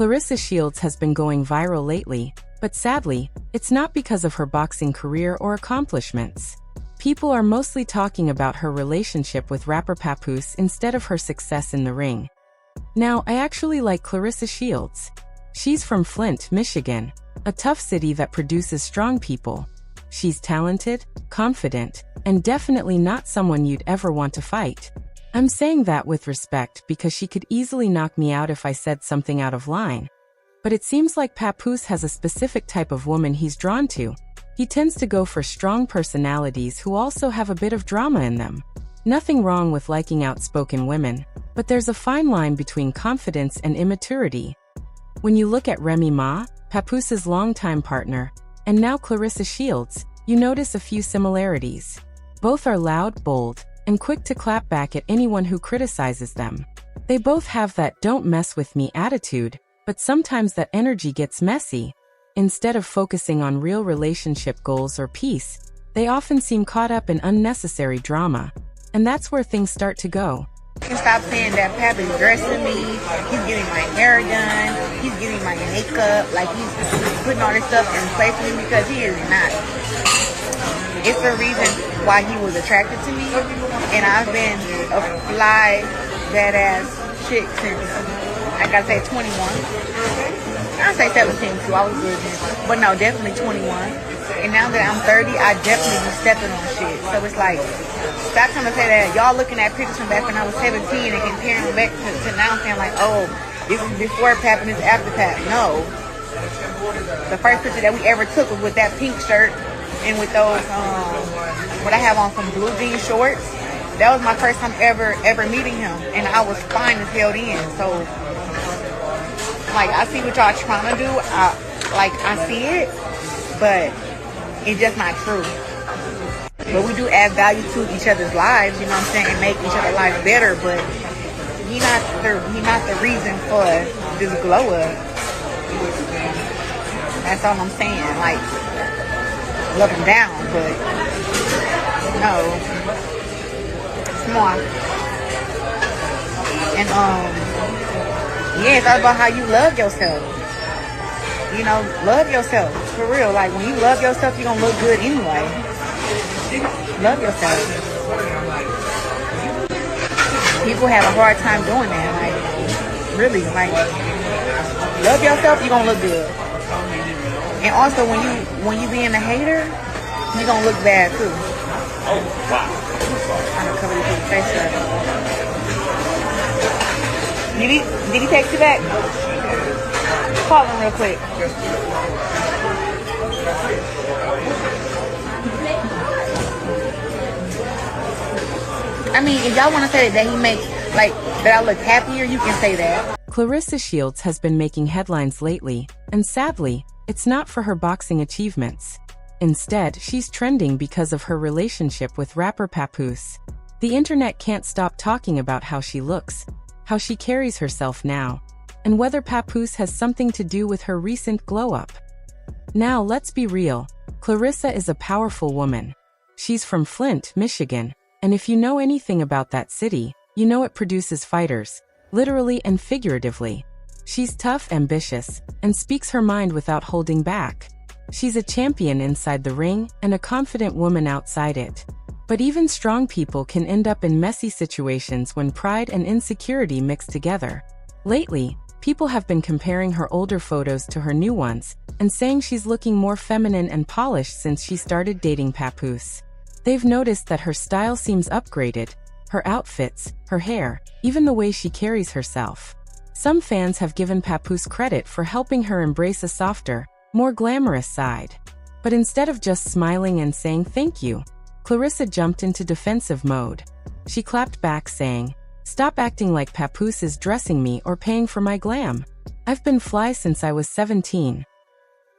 Claressa Shields has been going viral lately, but sadly, it's not because of her boxing career or accomplishments. People are mostly talking about her relationship with rapper Papoose instead of her success in the ring. Now, I actually like Claressa Shields. She's from Flint, Michigan, a tough city that produces strong people. She's talented, confident, and definitely not someone you'd ever want to fight. I'm saying that with respect because she could easily knock me out if I said something out of line. But it seems like Papoose has a specific type of woman he's drawn to. He tends to go for strong personalities who also have a bit of drama in them. Nothing wrong with liking outspoken women, but there's a fine line between confidence and immaturity. When you look at Remy Ma, Papoose's longtime partner, and now Claressa Shields, you notice a few similarities. Both are loud, bold, and quick to clap back at anyone who criticizes them. They both have that "don't mess with me" attitude, but sometimes that energy gets messy. Instead of focusing on real relationship goals or peace, they often seem caught up in unnecessary drama. And that's where things start to go. You can stop saying that Pap is dressing me, he's getting my hair done, he's getting my makeup, like he's putting all this stuff in place for me, because he is not. It's the reason why he was attracted to me, and I've been a fly, badass chick since, I gotta say, 21. I'd say 17 too, I was good then. But no, definitely 21. And now that I'm 30, I definitely be stepping on shit. So it's like, stop trying to say that y'all looking at pictures from back when I was 17 and comparing them back to now, saying like, oh, this is before Pap and this is after Pap. No. The first picture that we ever took was with that pink shirt and with those, what I have on, some blue jean shorts. That was my first time ever meeting him. And I was fine as hell then. So, like, I see what y'all trying to do. I see it, but it's just not true. But we do add value to each other's lives, you know what I'm saying, and make each other's lives better. But he not the reason for this glow up. That's all I'm saying. Like, love him down, but no. Smart. And yeah, it's all about how you love yourself. You know, love yourself. For real. Like, when you love yourself, you're gonna look good anyway. Love yourself. People have a hard time doing that. Like, really, like, love yourself, you're gonna look good. And also, when you being a hater, you're gonna look bad too. Oh, wow. I'm trying to cover this face up. Did he text you back? Call him real quick. I mean, if y'all want to say that he makes, like, that I look happier, you can say that. Claressa Shields has been making headlines lately, and sadly, it's not for her boxing achievements. Instead, she's trending because of her relationship with rapper Papoose. The internet can't stop talking about how she looks, how she carries herself now, and whether Papoose has something to do with her recent glow-up. Now, let's be real. Claressa is a powerful woman. She's from Flint, Michigan, and if you know anything about that city, you know it produces fighters, literally and figuratively. She's tough, ambitious, and speaks her mind without holding back. She's a champion inside the ring and a confident woman outside it. But even strong people can end up in messy situations when pride and insecurity mix together. Lately, people have been comparing her older photos to her new ones and saying she's looking more feminine and polished since she started dating Papoose. They've noticed that her style seems upgraded, her outfits, her hair, even the way she carries herself. Some fans have given Papoose credit for helping her embrace a softer, more glamorous side. But instead of just smiling and saying thank you, Claressa jumped into defensive mode. She clapped back saying, "Stop acting like Papoose is dressing me or paying for my glam. I've been fly since I was 17.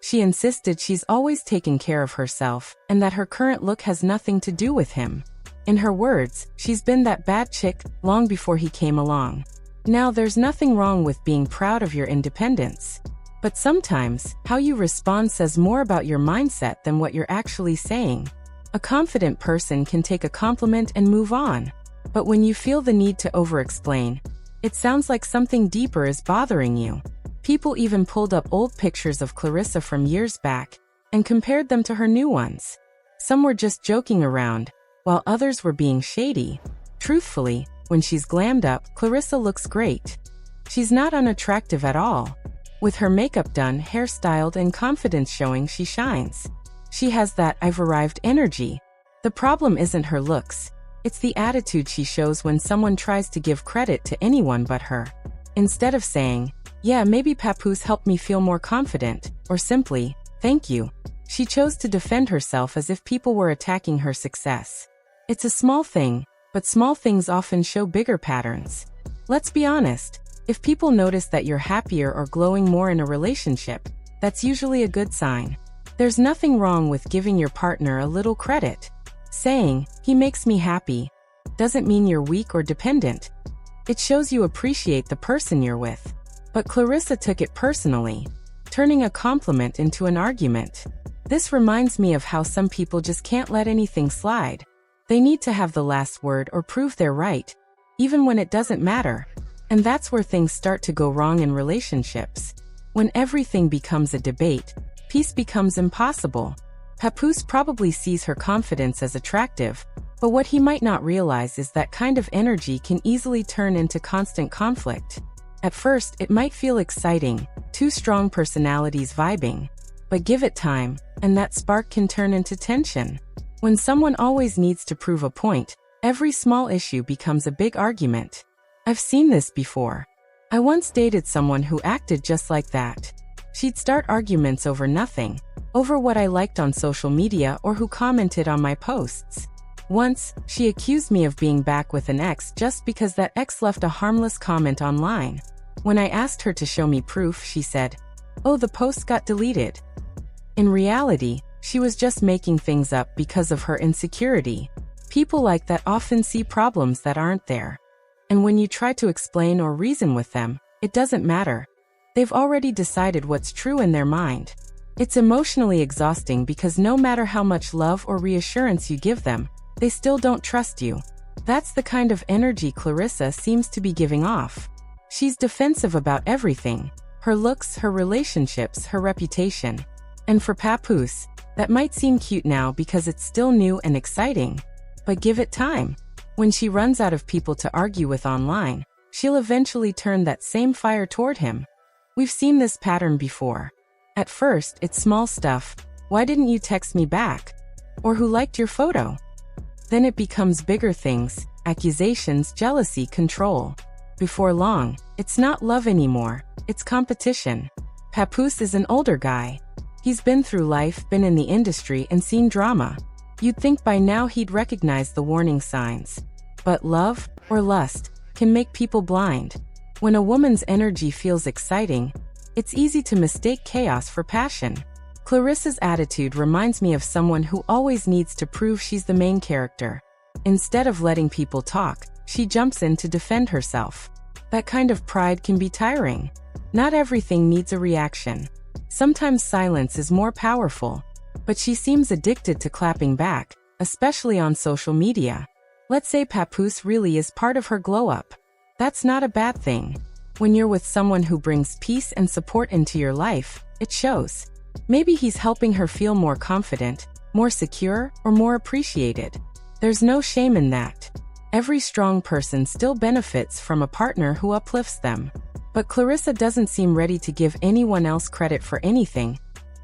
She insisted she's always taken care of herself and that her current look has nothing to do with him. In her words, she's been that bad chick long before he came along. Now, there's nothing wrong with being proud of your independence. But sometimes, how you respond says more about your mindset than what you're actually saying. A confident person can take a compliment and move on. But when you feel the need to over-explain, it sounds like something deeper is bothering you. People even pulled up old pictures of Claressa from years back and compared them to her new ones. Some were just joking around, while others were being shady. Truthfully, when she's glammed up, Claressa looks great. She's not unattractive at all. With her makeup done, hairstyled, and confidence showing, she shines. She has that "I've arrived" energy. The problem isn't her looks. It's the attitude she shows when someone tries to give credit to anyone but her. Instead of saying, "Yeah, maybe Papoose helped me feel more confident," or simply, "Thank you," she chose to defend herself as if people were attacking her success. It's a small thing, but small things often show bigger patterns. Let's be honest, if people notice that you're happier or glowing more in a relationship, that's usually a good sign. There's nothing wrong with giving your partner a little credit. Saying, "He makes me happy," doesn't mean you're weak or dependent. It shows you appreciate the person you're with. But Claressa took it personally, turning a compliment into an argument. This reminds me of how some people just can't let anything slide. They need to have the last word or prove they're right, even when it doesn't matter. And that's where things start to go wrong in relationships. When everything becomes a debate, peace becomes impossible. Papoose probably sees her confidence as attractive, but what he might not realize is that kind of energy can easily turn into constant conflict. At first, it might feel exciting, two strong personalities vibing, but give it time, and that spark can turn into tension. When someone always needs to prove a point, every small issue becomes a big argument. I've seen this before. I once dated someone who acted just like that. She'd start arguments over nothing, over what I liked on social media or who commented on my posts. Once, she accused me of being back with an ex just because that ex left a harmless comment online. When I asked her to show me proof, she said, "Oh, the post got deleted." In reality, she was just making things up because of her insecurity. People like that often see problems that aren't there. And when you try to explain or reason with them, it doesn't matter. They've already decided what's true in their mind. It's emotionally exhausting because no matter how much love or reassurance you give them, they still don't trust you. That's the kind of energy Claressa seems to be giving off. She's defensive about everything: her looks, her relationships, her reputation. And for Papoose, that might seem cute now because it's still new and exciting. But give it time. When she runs out of people to argue with online, she'll eventually turn that same fire toward him. We've seen this pattern before. At first, it's small stuff: "Why didn't you text me back?" Or "Who liked your photo?" Then it becomes bigger things: accusations, jealousy, control. Before long, it's not love anymore, it's competition. Papoose is an older guy. He's been through life, been in the industry, and seen drama. You'd think by now he'd recognize the warning signs. But love, or lust, can make people blind. When a woman's energy feels exciting, it's easy to mistake chaos for passion. Claressa's attitude reminds me of someone who always needs to prove she's the main character. Instead of letting people talk, she jumps in to defend herself. That kind of pride can be tiring. Not everything needs a reaction. Sometimes silence is more powerful. But she seems addicted to clapping back, especially on social media. Let's say Papoose really is part of her glow-up. That's not a bad thing. When you're with someone who brings peace and support into your life, it shows. Maybe he's helping her feel more confident, more secure, or more appreciated. There's no shame in that. Every strong person still benefits from a partner who uplifts them. But Claressa doesn't seem ready to give anyone else credit for anything,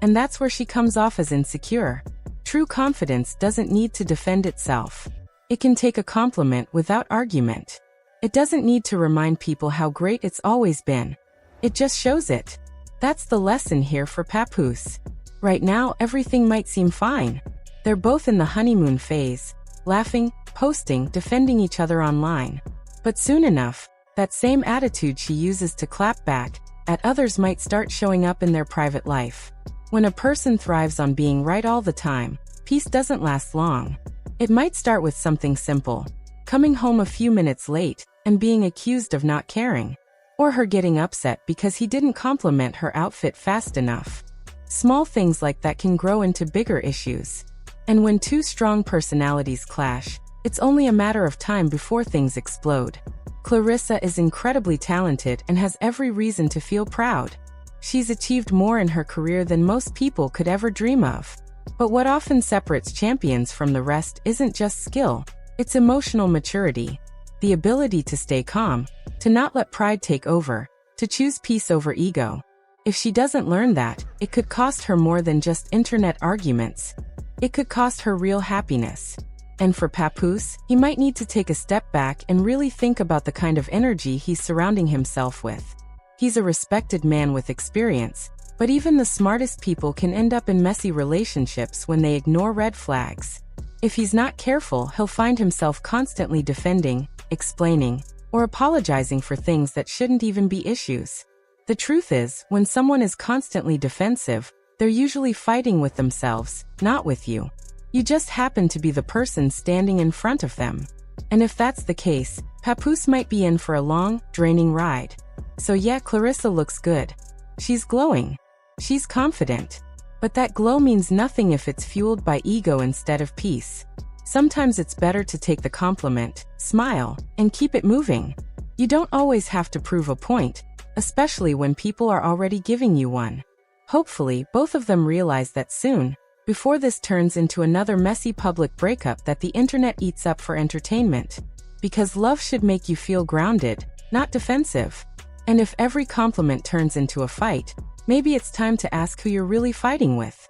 and that's where she comes off as insecure. True confidence doesn't need to defend itself. It can take a compliment without argument. It doesn't need to remind people how great it's always been. It just shows it. That's the lesson here for Papoose. Right now, everything might seem fine. They're both in the honeymoon phase, laughing, posting, defending each other online. But soon enough, that same attitude she uses to clap back at others might start showing up in their private life. When a person thrives on being right all the time, peace doesn't last long. It might start with something simple: coming home a few minutes late and being accused of not caring, or her getting upset because he didn't compliment her outfit fast enough. Small things like that can grow into bigger issues. And when two strong personalities clash, it's only a matter of time before things explode. Claressa is incredibly talented and has every reason to feel proud. She's achieved more in her career than most people could ever dream of. But what often separates champions from the rest isn't just skill, it's emotional maturity. The ability to stay calm, to not let pride take over, to choose peace over ego. If she doesn't learn that, it could cost her more than just internet arguments. It could cost her real happiness. And for Papoose, he might need to take a step back and really think about the kind of energy he's surrounding himself with. He's a respected man with experience, but even the smartest people can end up in messy relationships when they ignore red flags. If he's not careful, he'll find himself constantly defending, explaining, or apologizing for things that shouldn't even be issues. The truth is, when someone is constantly defensive, they're usually fighting with themselves, not with you. You just happen to be the person standing in front of them. And if that's the case, Papoose might be in for a long, draining ride. So yeah, Claressa looks good. She's glowing. She's confident. But that glow means nothing if it's fueled by ego instead of peace. Sometimes it's better to take the compliment, smile, and keep it moving. You don't always have to prove a point, especially when people are already giving you one. Hopefully, both of them realize that soon, before this turns into another messy public breakup that the internet eats up for entertainment. Because love should make you feel grounded, not defensive. And if every compliment turns into a fight, maybe it's time to ask who you're really fighting with.